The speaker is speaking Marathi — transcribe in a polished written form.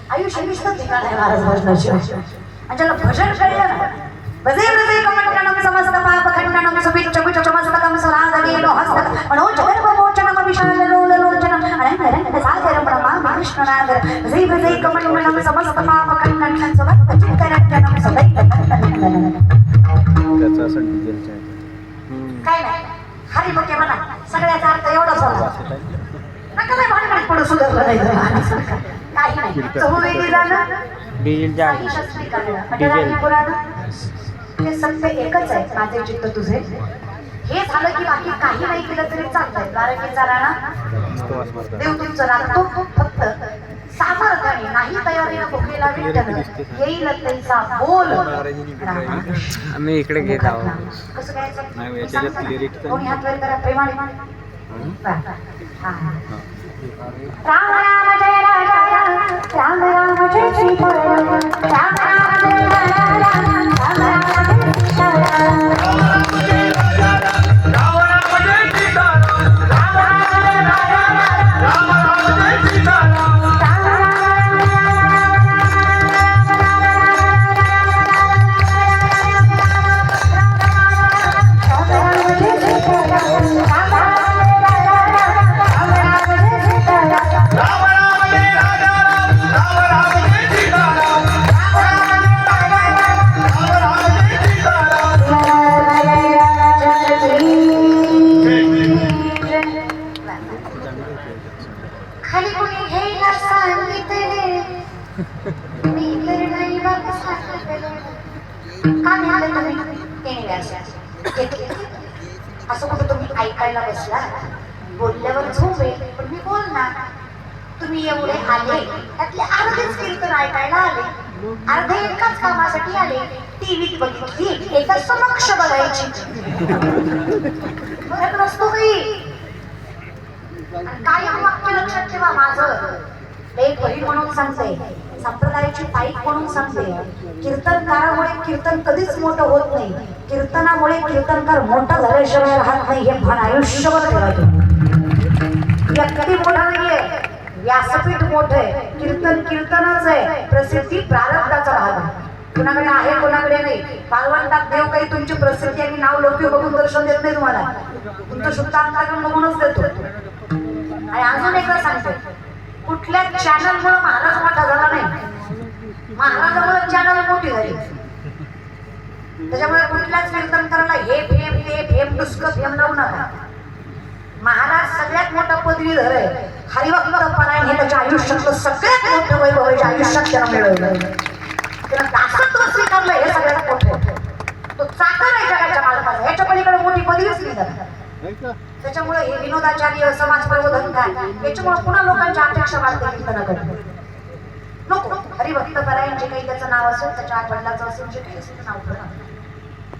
आयुष्य नुसतं ठिकाण आहे महाराज भजनाची आणि ज्याला भजन कळलं ना भजे भजे कमंडनम समस्त पाप खंडनम सुविच्च विच समस्तकम सराधनेनो हस्त मनो जगन्मोचनम विशाल लोल लोचनम अनंत सागर ब्रह्मा कृष्णनागर भजे भजे कमंडनम समस्त पाप खंडनम समस्त चित्तरंजनम सदैव त्याचा असं डिझेलचा काय नाही हरी बके म्हणा सगळ्याचा अर्थ एवढाच होता नका नाही भांडण पडू सुद्धा नाही काही नाही चहुवेदी जाणं डिझेल जा काही शस्त्री करणं अटरानी पुराणं हे सत्य एकच आहे माझे चित्त तुझे हे झालं की बाकी काही नाही केलं तरी चालतंय द्वारकेचा राणा देव तुमचं राखतो फक्त सामर्थ्याने नाही तयारीनं भुकेला विठ्ठल येईल तैसा बोल आम्ही इकडे घेत आहोत कसं काय कोणी हात वर करा प्रेमाने राम राम जय राम राम जय सीताराम राम राम जय राम राम जय सीताराम खाली कोणी घ्यायला सांगितले मी तर नाही बाबा सांगितले का म्हणाले तुम्ही असं कुठं तुम्ही ऐकायला बसला बोलल्यावर झोप येईल पण मी बोलणार तुम्ही एवढे आले त्यातले अर्धेच कीर्तन ऐकायला आले अर्धे एकाच कामासाठी आले टीव्हीत बघितली एका समक्ष बघायची फरक नसतो काही कायम वाक्य लक्षात ठेवा माझं एक बहीण म्हणून सांगते संप्रदायाची ताईक म्हणून सांगते कीर्तनकारामुळे कीर्तन कधीच मोठं होत नाही कीर्तनामुळे कीर्तनकार मोठा झाल्याशिवाय राहत नाही हे भान आयुष्यभर ठेवायचं व्यक्ती मोठा नाहीये व्यासपीठ मोठं आहे कीर्तन कीर्तनच आहे प्रसिद्धी प्रारब्धाचा भाग आहे कुणाकडे आहे कोणाकडे नाही भगवंतात देव काही तुमची प्रसिद्धी आणि नाव लौकिक बघून दर्शन देत नाही तुम्हाला तुमचं शुद्ध अंतर्गत बघूनच देतो आणि अजून एकदा सांगते कुठल्या चॅनल मुळे महाराज मोठा झाला नाही महाराजामुळे चॅनल मोठी झाली त्याच्यामुळे कुठल्याच कीर्तन करायला हे फेम ते फेम दुष्क फेम लावू नका महाराज सगळ्यात मोठा पदवीधर आहे हरिभक्तपणाने हे त्याच्या आयुष्यातलं सगळ्यात मोठं वैभव आयुष्यात त्याला मिळवलं त्याला दासत्व स्वीकारलं हे सगळ्यात मोठं तो चाकर आहे जगाच्या मालकाचा ह्याच्या पलीकडे मोठी पदवीच नाही त्याच्यामुळे हे विनोदाचार्य समाज प्रबोधन काय याच्यामुळे पुन्हा लोकांच्या अपेक्षा वाढते कीर्तनाकडे नको हरिभक्त परायण जे काही त्याचं नाव असेल त्याच्या वडिलाचं असेल जे काही असेल नाव